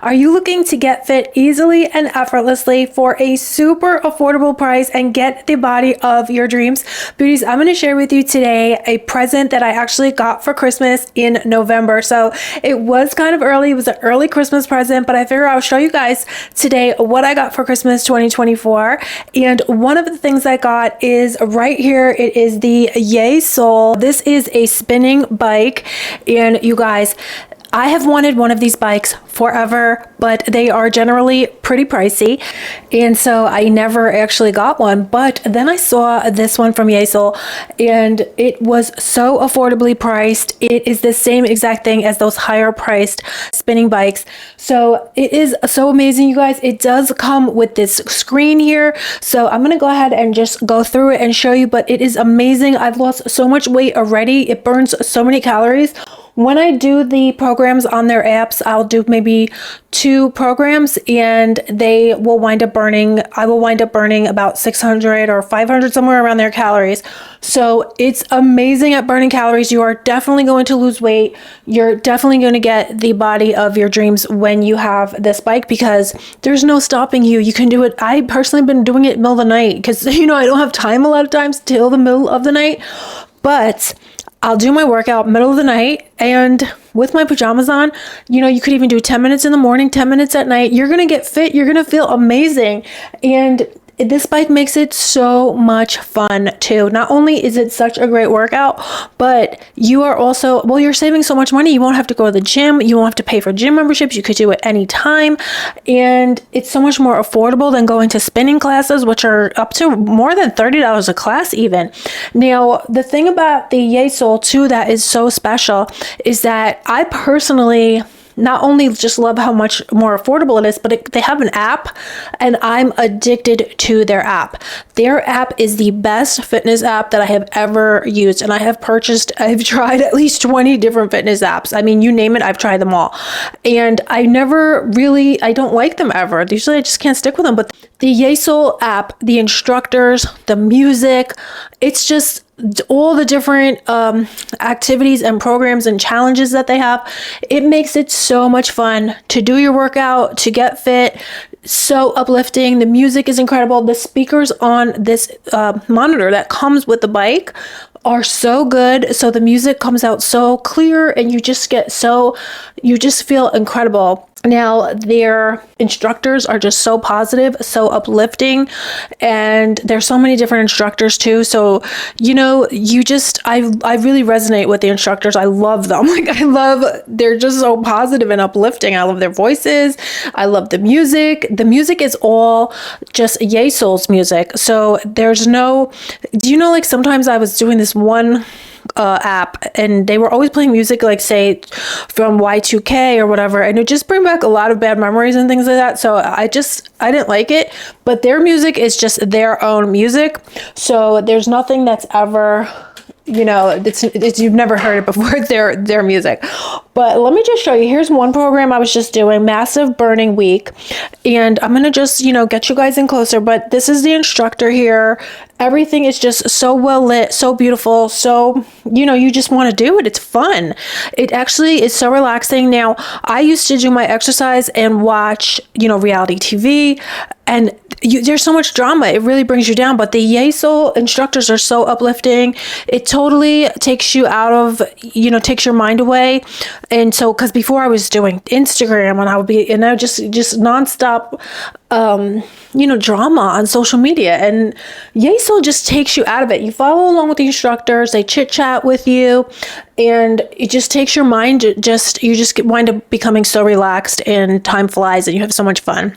Are you looking to get fit easily and effortlessly for a super affordable price and get the body of your dreams? Beauties, I'm going to share with you today a present that I actually got for Christmas in November. So it was kind of early. It was an early Christmas present, but I figure I'll show you guys today what I got for Christmas 2024. And one of the things I got is right here. It is the Yesoul. This is a spinning bike. And you guys, I have wanted one of these bikes forever, but they are generally pretty pricey. And so I never actually got one. But then I saw this one from Yesoul and it was so affordably priced. It is the same exact thing as those higher priced spinning bikes. So it is so amazing, you guys. It does come with this screen here. So I'm going to go ahead and just go through it and show you, but it is amazing. I've lost so much weight already. It burns so many calories. When I do the programs on their apps, I'll do maybe 2 programs and they will wind up burning, I will wind up burning about 600 or 500, somewhere around their calories. So it's amazing at burning calories. You are definitely going to lose weight. You're definitely going to get the body of your dreams when you have this bike because there's no stopping you. You can do it. I personally have been doing it in the middle of the night because, I don't have time a lot of times till the middle of the night, but I'll do my workout middle of the night and with my pajamas on. You could even do 10 minutes in the morning, 10 minutes at night. You're going to get fit. You're going to feel amazing. And this bike makes it so much fun too. Not only is it such a great workout, but you are also, you're saving so much money. You won't have to go to the gym. You won't have to pay for gym memberships. You could do it anytime. And it's so much more affordable than going to spinning classes, which are up to more than $30 a class even. Now, the thing about the Yesoul too that is so special is that I personally not only just love how much more affordable it is, but they have an app and I'm addicted to their app. Their app is the best fitness app that I have ever used. And I've tried at least 20 different fitness apps. I mean, you name it, I've tried them all. And I don't like them ever. Usually I just can't stick with them. But the Yesoul app, the instructors, the music, it's just all the different activities and programs and challenges that they have. It makes it so much fun to do your workout, to get fit. So uplifting. The music is incredible. The speakers on this monitor that comes with the bike are so good. So the music comes out so clear and you just feel incredible. Now, their instructors are just so positive, so uplifting, and there's so many different instructors too. So, I really resonate with the instructors. I love them. They're just so positive and uplifting. I love their voices. I love the music. The music is all just Yesoul's music. So sometimes I was doing this one app and they were always playing music say from Y2K or whatever, and it just bring back a lot of bad memories and things like that. So I didn't like it, but their music is just their own music. So there's nothing that's ever you've never heard it before, their music. But let me just show you. Here's one program I was just doing, Massive Burning Week. And I'm going to just, get you guys in closer. But this is the instructor here. Everything is just so well lit, so beautiful. So, you just want to do it. It's fun. It actually is so relaxing. Now, I used to do my exercise and watch, reality TV. And there's so much drama. It really brings you down. But the Yesoul instructors are so uplifting. It totally takes you out of, takes your mind away. And so, because before I was doing Instagram and I would just nonstop, drama on social media, and Yesoul just takes you out of it. You follow along with the instructors, they chit chat with you, and it just takes your mind. You just wind up becoming so relaxed, and time flies, and you have so much fun.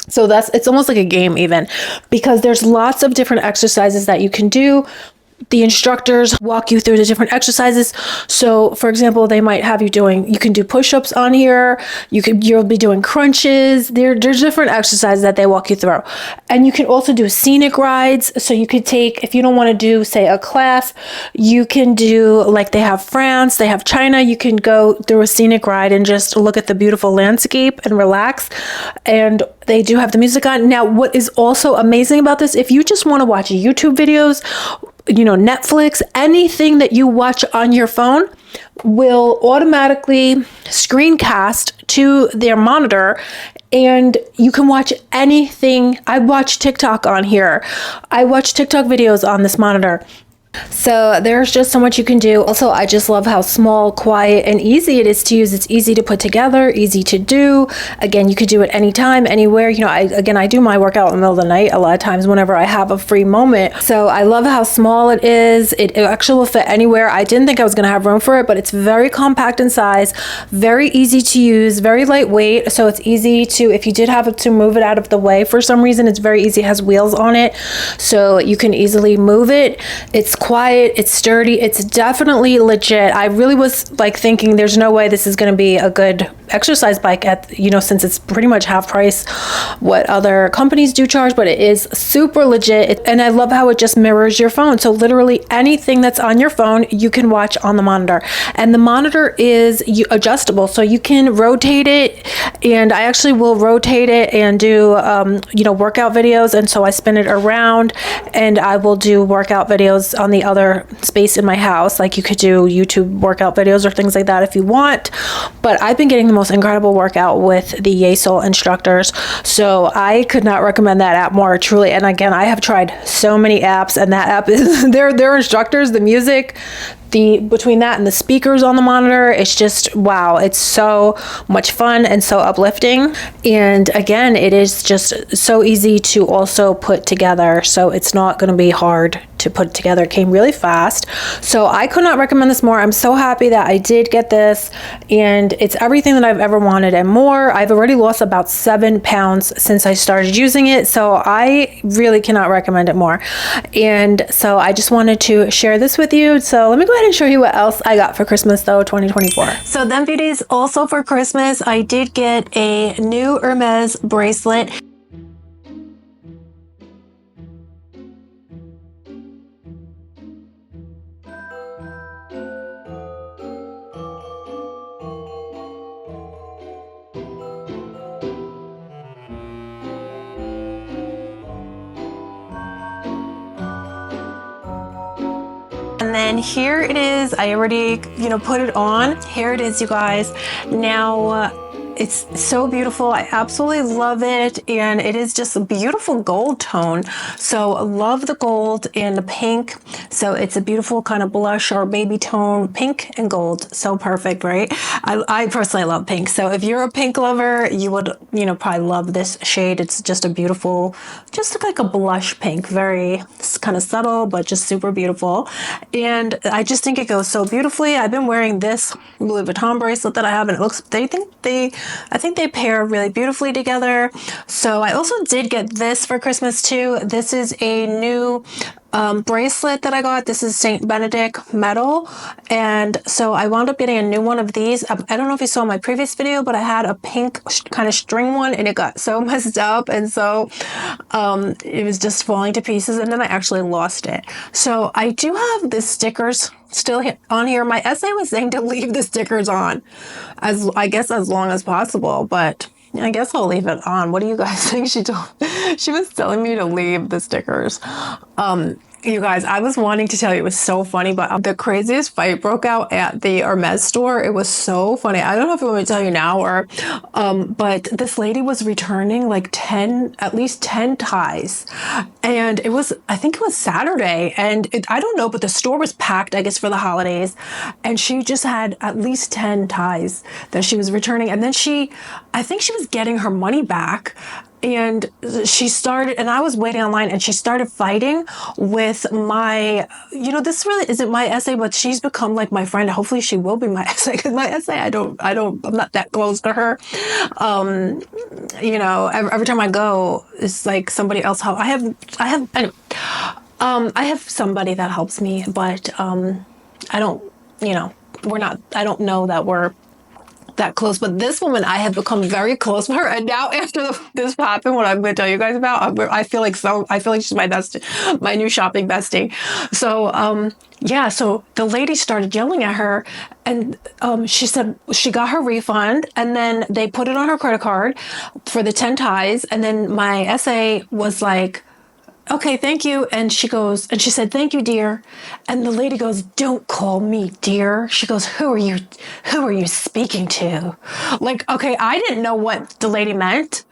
So it's almost like a game even, because there's lots of different exercises that you can do. The instructors walk you through the different exercises. So for example, they might have you can do push-ups on here. You'll be doing crunches. There's different exercises that they walk you through. And you can also do scenic rides. So you could take, if you don't want to do, say, a class, you can do, they have France, they have China. You can go through a scenic ride and just look at the beautiful landscape and relax. And they do have the music on. Now, what is also amazing about this, if you just want to watch YouTube videos, Netflix, anything that you watch on your phone, will automatically screencast to their monitor, and you can watch anything. I watch TikTok on here. I watch TikTok videos on this monitor. So there's just so much you can do. Also, I just love how small, quiet, and easy it is to use. It's easy to put together, easy to do. Again, you could do it anytime, anywhere. You know, I do my workout in the middle of the night a lot of times whenever I have a free moment. So I love how small it is. It actually will fit anywhere. I didn't think I was going to have room for it, but it's very compact in size, very easy to use, very lightweight. So it's easy to, if you did have to move it out of the way for some reason, it's very easy. It has wheels on it, so you can easily move it. It's quiet, it's sturdy, it's definitely legit. I really was like thinking there's no way this is going to be a good exercise bike at, you know, since it's pretty much half price what other companies do charge, but it is super legit. And I love how it just mirrors your phone. So literally anything that's on your phone, you can watch on the monitor. And the monitor is adjustable, so you can rotate it. And I actually will rotate it and do, you know, workout videos. And so I spin it around and I will do workout videos on the other space in my house. Like you could do YouTube workout videos or things like that if you want. But I've been getting the most incredible workout with the Yesoul instructors. So I could not recommend that app more, truly. And again, I have tried so many apps, and that app is their instructors, the music, between that and the speakers on the monitor, it's just wow. It's so much fun and so uplifting. And again, it is just so easy to also put together. So it's not going to be hard to put together. It came really fast. So I could not recommend this more. I'm so happy that I did get this, and it's everything that I've ever wanted and more. I've already lost about 7 pounds since I started using it. So I really cannot recommend it more. And so I just wanted to share this with you. So let me go ahead and show you what else I got for Christmas though, 2024. So then beauties, also for Christmas, I did get a new Hermes bracelet. And then here it is. I already, you know, put it on. Here it is, you guys. Now, it's so beautiful. I absolutely love it. And it is just a beautiful gold tone. So I love the gold and the pink. So it's a beautiful kind of blush or baby tone, pink and gold. So perfect, right? I personally love pink. So if you're a pink lover, you would, you know, probably love this shade. It's just a beautiful, just like a blush pink, very kind of subtle, but just super beautiful. And I just think it goes so beautifully. I've been wearing this Louis Vuitton bracelet that I have, and it looks, I think they pair really beautifully together. So I also did get this for Christmas too. This is a new bracelet that I got. This is Saint Benedict metal, and so I wound up getting a new one of these. I don't know if you saw my previous video, but I had a pink kind of string one, and it got so messed up, and so it was just falling to pieces, and then I actually lost it. So I do have the stickers still on here. My essay was saying to leave the stickers on, as I guess as long as possible, but I guess I'll leave it on. What do you guys think? She was telling me to leave the stickers. You guys, I was wanting to tell you, it was so funny, but the craziest fight broke out at the Hermes store. It was so funny. I don't know if I want me to tell you now or, but this lady was returning like at least 10 ties. And it was, I think it was Saturday, and I don't know, but the store was packed, I guess, for the holidays. And she just had at least 10 ties that she was returning. And then I think she was getting her money back. And she started, and I was waiting online, and she started fighting with my, you know, this really isn't my essay, but she's become like my friend. Hopefully she will be my essay, because my essay, I'm not that close to her. You know, every time I go, it's like somebody else help. Anyway, I have somebody that helps me, but, I don't, you know, I don't know that we're that close, but this woman, I have become very close with her, and now after this happened, what I'm going to tell you guys about, I feel like she's my new shopping bestie. So yeah, so the lady started yelling at her, and she said she got her refund, and then they put it on her credit card for the 10 ties, and then my essay was like, okay, thank you. And she goes, and she said, thank you, dear. And the lady goes, don't call me dear. She goes, who are you speaking to? Like, okay, I didn't know what the lady meant.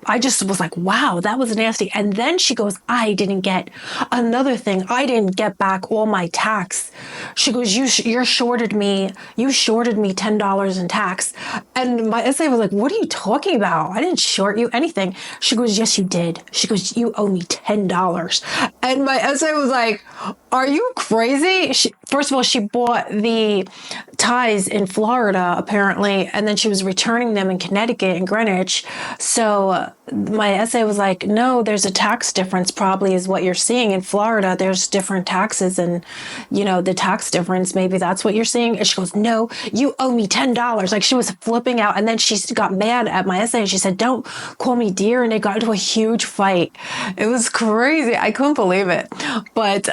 I just was like, wow, that was nasty. And then she goes, I didn't get another thing. I didn't get back all my tax. She goes, you shorted me $10 in tax. And my SA was like, what are you talking about? I didn't short you anything. She goes, yes, you did. She goes, you owe me $10. And my SA was like, are you crazy? First of all, she bought the ties in Florida, apparently, and then she was returning them in Connecticut and Greenwich. So my essay was like, no, there's a tax difference, probably is what you're seeing in Florida. There's different taxes and, the tax difference, maybe that's what you're seeing. And she goes, no, you owe me $10. Like, she was flipping out. And then she got mad at my essay and she said, don't call me dear. And they got into a huge fight. It was crazy. I couldn't believe it. But,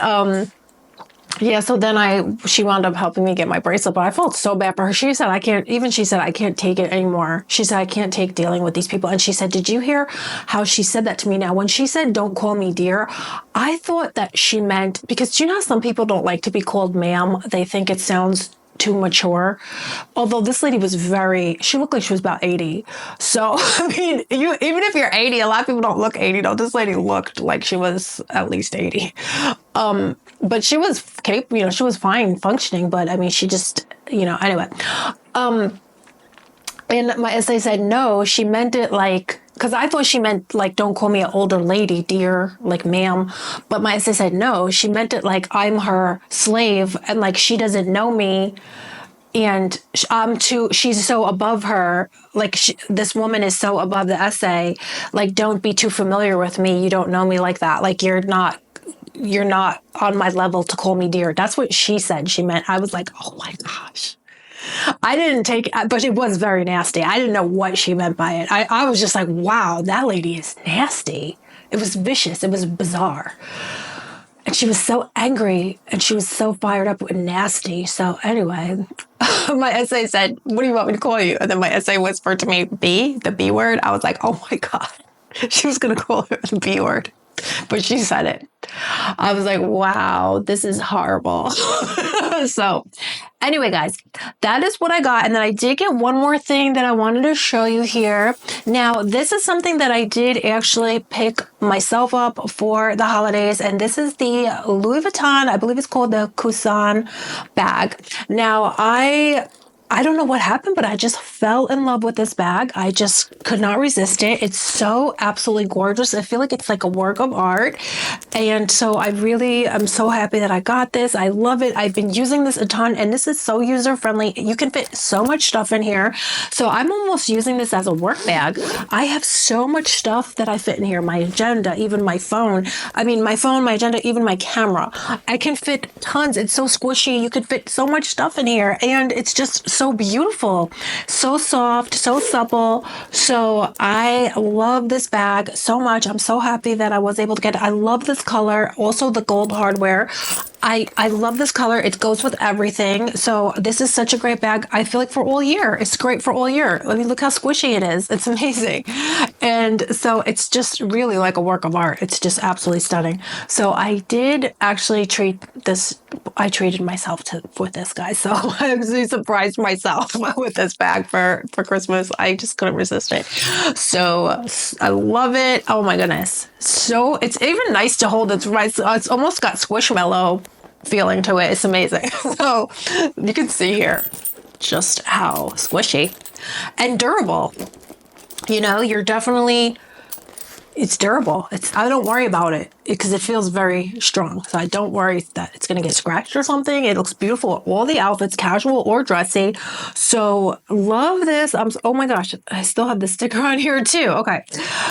yeah, so then she wound up helping me get my bracelet, but I felt so bad for her. She said, I can't take it anymore. She said, I can't take dealing with these people. And she said, did you hear how she said that to me? Now, when she said, don't call me dear, I thought that she meant, because some people don't like to be called ma'am. They think it sounds too mature. Although this lady was she looked like she was about 80. So, I mean, even if you're 80, a lot of people don't look 80 though. This lady looked like she was at least 80. But she was capable, she was fine functioning, but I mean, she just, anyway. And my essay said, no, she meant it like, because I thought she meant like, don't call me an older lady, dear, like ma'am. But my essay said, no, she meant it like I'm her slave and like she doesn't know me. And she's so above her. Like this woman is so above the essay. Like, don't be too familiar with me. You don't know me like that. Like, you're not on my level to call me dear. That's what she said she meant. I was like, oh my gosh. I didn't take, but it was very nasty. I didn't know what she meant by it. I was just like, wow, that lady is nasty. It was vicious. It was bizarre. And she was so angry and she was so fired up and nasty. So anyway, my essay said, what do you want me to call you? And then my essay whispered to me, the B word. I was like, oh my God, she was going to call her the B word. But she said it. I was like, wow, this is horrible. So anyway, guys, that is what I got. And then I did get one more thing that I wanted to show you here. Now, this is something that I did actually pick myself up for the holidays. And this is the Louis Vuitton, I believe it's called the Coussin bag. Now, I don't know what happened, but I just fell in love with this bag. I just could not resist it. It's so absolutely gorgeous. I feel like it's like a work of art. And so I'm so happy that I got this. I love it. I've been using this a ton and this is so user friendly. You can fit so much stuff in here. So I'm almost using this as a work bag. I have so much stuff that I fit in here. My agenda, even my phone. I mean, my phone, my agenda, even my camera. I can fit tons. It's so squishy. You could fit so much stuff in here. And it's just so beautiful, so soft, so supple. So I love this bag so much. I'm so happy that I was able to get it. I love this color. Also the gold hardware. I love this color. It goes with everything. So this is such a great bag. I feel like for all year. It's great for all year. I mean, look how squishy it is. It's amazing. And so it's just really like a work of art. It's just absolutely stunning. So I did actually treat this. I treated myself with this, guys. So I actually surprised myself with this bag for Christmas. I just couldn't resist it. So I love it. Oh my goodness. So it's even nice to hold. It's almost got squishmallow feeling to it. It's amazing. So you can see here just how squishy and durable. You're definitely, it's durable. I don't worry about it because it feels very strong. So I don't worry that it's going to get scratched or something. It looks beautiful. All the outfits, casual or dressy. So love this. Oh my gosh, I still have the sticker on here too. Okay.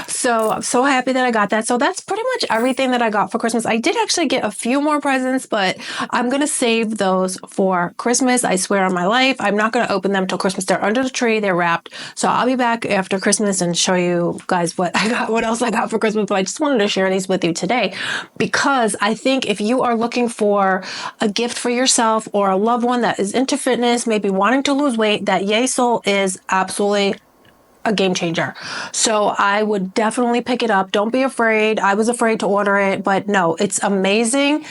So I'm so happy that I got that. So that's pretty much everything that I got for Christmas. I did actually get a few more presents, but I'm going to save those for Christmas. I swear on my life, I'm not going to open them till Christmas. They're under the tree. They're wrapped. So I'll be back after Christmas and show you guys what else I got for Christmas. But I just wanted to share these with you today because I think if you are looking for a gift for yourself or a loved one that is into fitness, maybe wanting to lose weight, that Yesoul is absolutely a game changer. So I would definitely pick it up. Don't be afraid. I was afraid to order it, but no, it's amazing.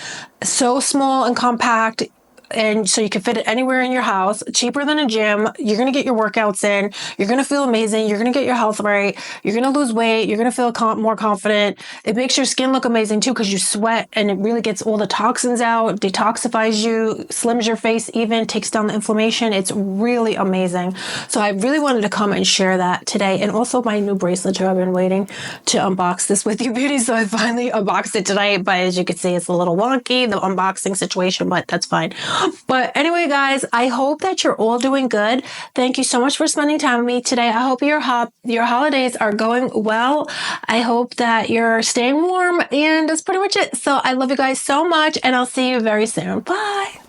So small and compact. And so you can fit it anywhere in your house, cheaper than a gym. You're going to get your workouts in. You're going to feel amazing. You're going to get your health right. You're going to lose weight. You're going to feel more confident. It makes your skin look amazing too, because you sweat and it really gets all the toxins out, detoxifies you, slims your face even, takes down the inflammation. It's really amazing. So I really wanted to come and share that today. And also my new bracelet too. I've been waiting to unbox this with you, beauty. So I finally unboxed it tonight. But as you can see, it's a little wonky, the unboxing situation, but that's fine. But anyway, guys, I hope that you're all doing good. Thank you so much for spending time with me today. I hope your holidays are going well. I hope that you're staying warm, and that's pretty much it. So I love you guys so much, and I'll see you very soon. Bye.